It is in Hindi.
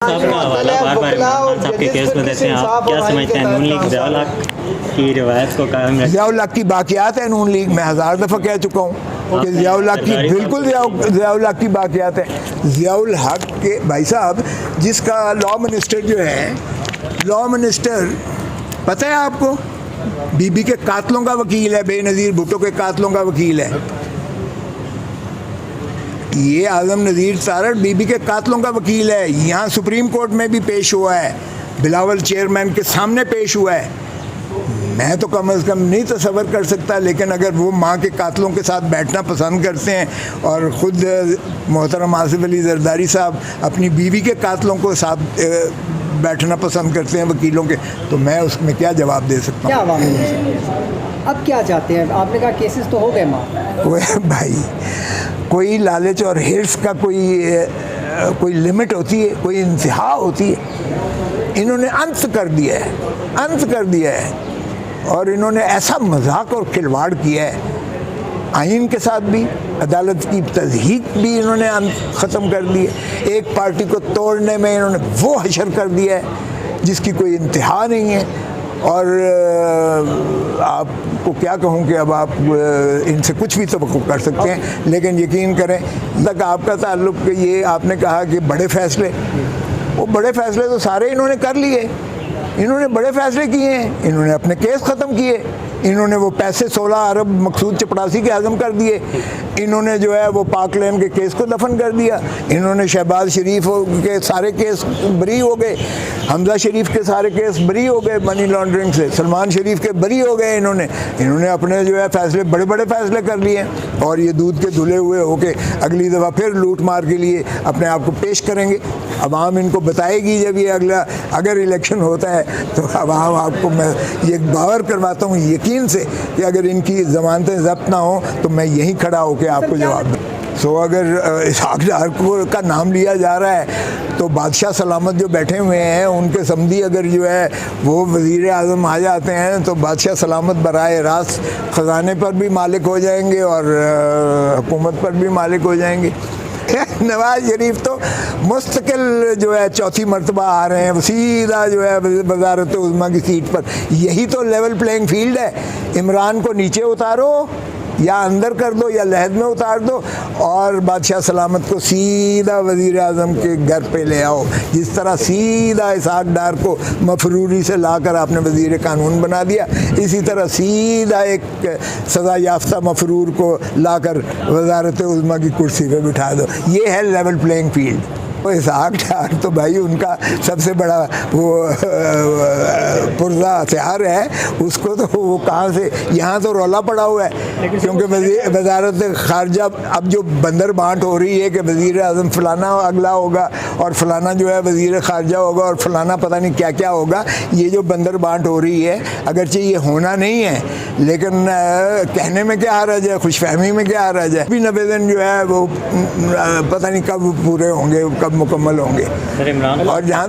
साहब का हवाला बार बार इमरान खान साहब के केस में देते हैं। आप क्या समझते हैं नून लीग ज़ियाउल हक की रिवायत को कायम रखें? ज़ियाउल हक की बाक़ियात है नून लीग में, 1000 दफ़ा कह चुका हूँ कि ज़ियाउल हक की बिल्कुल ज़ियाउल हक की बाक़ियात है। ज़ियाउल हक के भाई साहब जिसका लॉ मिनिस्टर जो है, लॉ मिनिस्टर पता है आपको, बीबी के कातलों का वकील है, बेनज़ीर भुट्टो के कातलों का वकील है। ये आज़म नज़ीर तारड़ बीबी के कातलों का वकील है। यहाँ सुप्रीम कोर्ट में भी पेश हुआ है, बिलावल चेयरमैन के सामने पेश हुआ है। मैं तो कम अज़ कम नहीं तसव्वुर कर सकता, लेकिन अगर वो माँ के कातलों के साथ बैठना पसंद करते हैं और ख़ुद मोहतरम आसिफ अली ज़रदारी साहब अपनी बीवी के कातलों को साथ बैठना पसंद करते हैं वकीलों के, तो मैं उसमें क्या जवाब दे सकता हूँ? क्या आवाम अब क्या चाहते हैं? आपने कहा केसेस तो हो गए माँ भाई, कोई लालच और हिर्स का कोई लिमिट होती है, कोई इंतहा होती है। इन्होंने अंत कर दिया है और इन्होंने ऐसा मजाक और खिलवाड़ किया है आइन के साथ भी, अदालत की तज़हीक भी इन्होंने ख़त्म कर दी है। एक पार्टी को तोड़ने में इन्होंने वो हशर कर दिया है जिसकी कोई इंतहा नहीं है। और आपको क्या कहूँ कि अब आप इनसे कुछ भी तवक्को कर सकते हैं, लेकिन यकीन करें तक आपका ताल्लुक़, ये आपने कहा कि बड़े फ़ैसले, वो बड़े फ़ैसले तो सारे इन्होंने कर लिए। इन्होंने बड़े फ़ैसले किए हैं, इन्होंने अपने केस ख़त्म किए, इन्होंने वो पैसे 16 अरब मकसूद चपड़ासी के हज़म कर दिए, इन्होंने जो है वो पाक लेन के केस को दफन कर दिया, इन्होंने शहबाज शरीफ के सारे केस बरी हो गए, हमजा शरीफ के सारे केस बरी हो गए मनी लॉन्ड्रिंग से, सलमान शरीफ के बरी हो गए। इन्होंने अपने जो है फ़ैसले, बड़े बड़े फ़ैसले कर लिए और ये दूध के धुले हुए होके अगली दफ़ा फिर लूट मार के लिए अपने आप को पेश करेंगे। अवाम इनको बताएगी जब ये अगर इलेक्शन होता है तो अवाम आपको, मैं ये बावर करवाता हूँ यकीन से कि अगर इनकी ज़मानतें ज़ब्त ना हो तो मैं यहीं खड़ा होकर आपको जवाब दूँ। सो अगर इसहाक डार का नाम लिया जा रहा है तो बादशाह सलामत जो बैठे हुए हैं उनके समधी अगर जो है वो वज़ीर आज़म आ जाते हैं तो बादशाह सलामत बराए रास्त ख़जाने पर भी मालिक हो जाएंगे और हुकूमत पर भी मालिक हो जाएंगे। नवाज शरीफ तो मुस्तकिल जो है चौथी मरतबा आ रहे हैं, सीधा जो है वज़ारत उज़्मा की सीट पर। यही तो लेवल प्लेइंग फील्ड है। इमरान को नीचे उतारो या अंदर कर दो या लहद में उतार दो और बादशाह सलामत को सीधा वज़ीर आज़म के घर पे ले आओ। जिस तरह सीधा इसहाक डार को मफरूरी से लाकर आपने वज़ीर कानून बना दिया, इसी तरह सीधा एक सज़ा याफ्ता मफरूर को लाकर वज़ारत उज़्मा की कुर्सी पे बिठा दो। ये है लेवल प्लेइंग फील्ड। वो इसहाक डार तो भाई उनका सबसे बड़ा वो पुरज़ा हथियार है, उसको तो वो कहाँ से, यहाँ तो रौला पड़ा हुआ है क्योंकि वज़ारत ख़ारजा अब जो बंदर बांट हो रही है कि वज़ीर आज़म फ़लाना अगला होगा और फ़लाना जो है वज़ीर ख़ारजा होगा और फ़लाना पता नहीं क्या क्या होगा। ये जो बंदर बांट हो रही है, अगरचे ये होना नहीं है लेकिन कहने में क्या हर्ज है, खुशफहमी में क्या हर्ज है। अभी 90 दिन जो है वो पता नहीं कब पूरे होंगे, कब मुकम्मल होंगे। सर इमरान और जहाँ